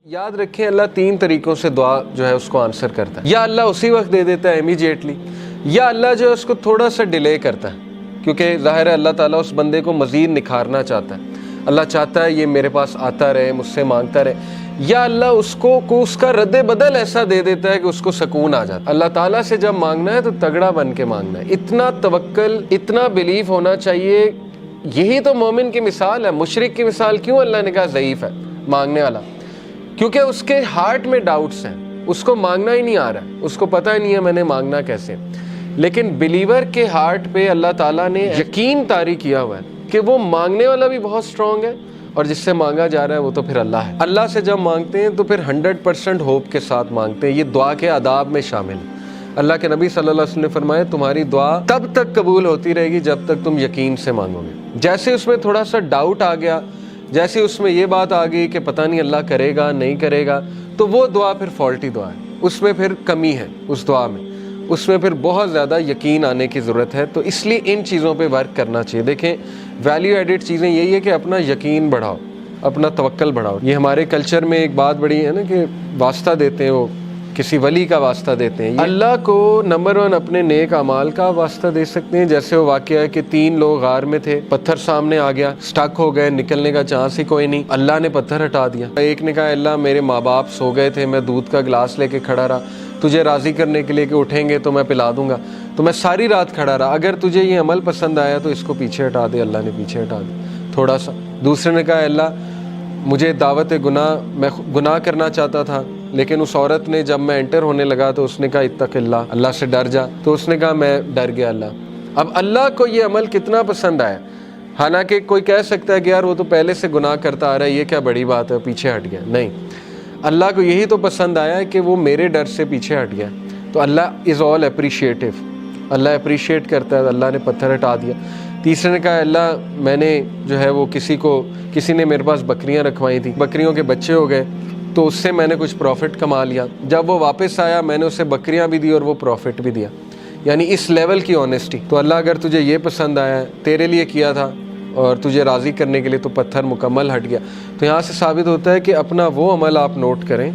یاد رکھیں اللہ تین طریقوں سے دعا جو ہے اس کو آنسر کرتا ہے. یا اللہ اسی وقت دے دیتا ہے امیجیٹلی، یا اللہ جو ہے اس کو تھوڑا سا ڈیلے کرتا ہے، کیونکہ ظاہر ہے اللہ تعالیٰ اس بندے کو مزید نکھارنا چاہتا ہے. اللہ چاہتا ہے یہ میرے پاس آتا رہے، مجھ سے مانگتا رہے. یا اللہ اس کو اس کا رد بدل ایسا دے دیتا ہے کہ اس کو سکون آ جاتا ہے. اللہ تعالیٰ سے جب مانگنا ہے تو تگڑا بن کے مانگنا ہے، اتنا توکل، اتنا بلیف ہونا چاہیے. یہی تو مومن کی مثال ہے. مشرک کی مثال کیوں اللہ نے کہا ضعیف ہے مانگنے والا؟ کیونکہ اس کے ہارٹ میں ڈاؤٹس ہیں، اس کو مانگنا ہی نہیں آ رہا ہے، اس کو پتہ ہی نہیں ہے میں نے مانگنا کیسے. لیکن بلیور کے ہارٹ پہ اللہ تعالیٰ نے یقین طاری کیا ہوا ہے کہ وہ مانگنے والا بھی بہت اسٹرانگ ہے، اور جس سے مانگا جا رہا ہے وہ تو پھر اللہ ہے. اللہ سے جب مانگتے ہیں تو پھر 100% ہوپ کے ساتھ مانگتے ہیں. یہ دعا کے آداب میں شامل ہے. اللہ کے نبی صلی اللہ علیہ وسلم نے فرمایا تمہاری دعا تب تک قبول ہوتی رہے گی جب تک تم یقین سے مانگو گے. جیسے اس میں تھوڑا سا ڈاؤٹ آ گیا، جیسے اس میں یہ بات آ گئی کہ پتہ نہیں اللہ کرے گا نہیں کرے گا، تو وہ دعا پھر فالٹی دعا ہے، اس میں پھر کمی ہے. اس دعا میں اس میں پھر بہت زیادہ یقین آنے کی ضرورت ہے. تو اس لیے ان چیزوں پہ ورک کرنا چاہیے. دیکھیں ویلیو ایڈڈ چیزیں یہی ہے کہ اپنا یقین بڑھاؤ، اپنا توکل بڑھاؤ. یہ ہمارے کلچر میں ایک بات بڑی ہے نا کہ واسطہ دیتے ہیں، وہ کسی ولی کا واسطہ دیتے ہیں. اللہ کو نمبر 1 اپنے نیک اعمال کا واسطہ دے سکتے ہیں. جیسے وہ واقعہ ہے کہ 3 لوگ غار میں تھے، پتھر سامنے آ گیا، سٹک ہو گئے، نکلنے کا چانس ہی کوئی نہیں. اللہ نے پتھر ہٹا دیا. ایک نے کہا اللہ میرے ماں باپ سو گئے تھے، میں دودھ کا گلاس لے کے کھڑا رہا تجھے راضی کرنے کے لیے کہ اٹھیں گے تو میں پلا دوں گا، تو میں ساری رات کھڑا رہا. اگر تجھے یہ عمل پسند آیا تو اس کو پیچھے ہٹا دے. اللہ نے پیچھے ہٹا دیا تھوڑا سا. دوسرے نے کہا اللہ مجھے دعوت گناہ، میں گناہ کرنا چاہتا تھا، لیکن اس عورت نے جب میں انٹر ہونے لگا تو اس نے کہا اتق اللہ، اللہ سے ڈر جا، تو اس نے کہا میں ڈر گیا اللہ. اب اللہ کو یہ عمل کتنا پسند آیا. حالانکہ کوئی کہہ سکتا ہے کہ یار وہ تو پہلے سے گناہ کرتا آ رہا ہے، یہ کیا بڑی بات ہے، پیچھے ہٹ گیا. نہیں، اللہ کو یہی تو پسند آیا ہے کہ وہ میرے ڈر سے پیچھے ہٹ گیا. تو اللہ از آل اپریشیٹو، اللہ اپریشیٹ کرتا ہے. اللہ نے پتھر ہٹا دیا. تیسرے نے کہا اللہ میں نے جو ہے وہ کسی نے میرے پاس بکریاں رکھوائی تھیں، بکریوں کے بچے ہو گئے تو اس سے میں نے کچھ پروفٹ کما لیا. جب وہ واپس آیا میں نے اسے بکریاں بھی دی اور وہ پروفٹ بھی دیا. یعنی اس لیول کی آنیسٹی. تو اللہ اگر تجھے یہ پسند آیا ہے، تیرے لیے کیا تھا اور تجھے راضی کرنے کے لیے، تو پتھر مکمل ہٹ گیا. تو یہاں سے ثابت ہوتا ہے کہ اپنا وہ عمل آپ نوٹ کریں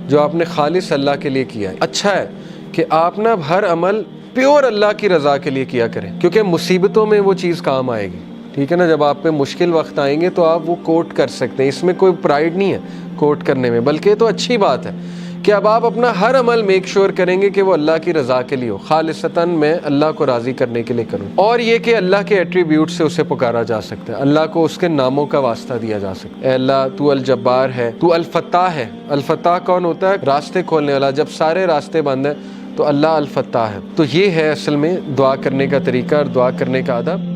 جو آپ نے خالص اللہ کے لیے کیا ہے. اچھا ہے کہ آپ نا ہر عمل پیور اللہ کی رضا کے لیے کیا کریں، کیونکہ مصیبتوں میں وہ چیز کام آئے گی. ٹھیک ہے نا، جب آپ پہ مشکل وقت آئیں گے تو آپ وہ کوٹ کر سکتے ہیں. اس میں کوئی پرائیڈ نہیں ہے کوٹ کرنے میں، بلکہ تو اچھی بات ہے کہ اب آپ اپنا ہر عمل میک شور کریں گے کہ وہ اللہ کی رضا کے لیے ہو، خالصتاً میں اللہ کو راضی کرنے کے لیے کروں. اور یہ کہ اللہ کے ایٹریبیوٹ سے اسے پکارا جا سکتا ہے، اللہ کو اس کے ناموں کا واسطہ دیا جا سکتا ہے. اے اللہ تو الجبار ہے، تو الفتاح ہے. الفتاح کون ہوتا ہے؟ راستے کھولنے والا. جب سارے راستے بند ہیں تو اللہ الفتاح ہے. تو یہ ہے اصل میں دعا کرنے کا طریقہ اور دعا کرنے کا ادب.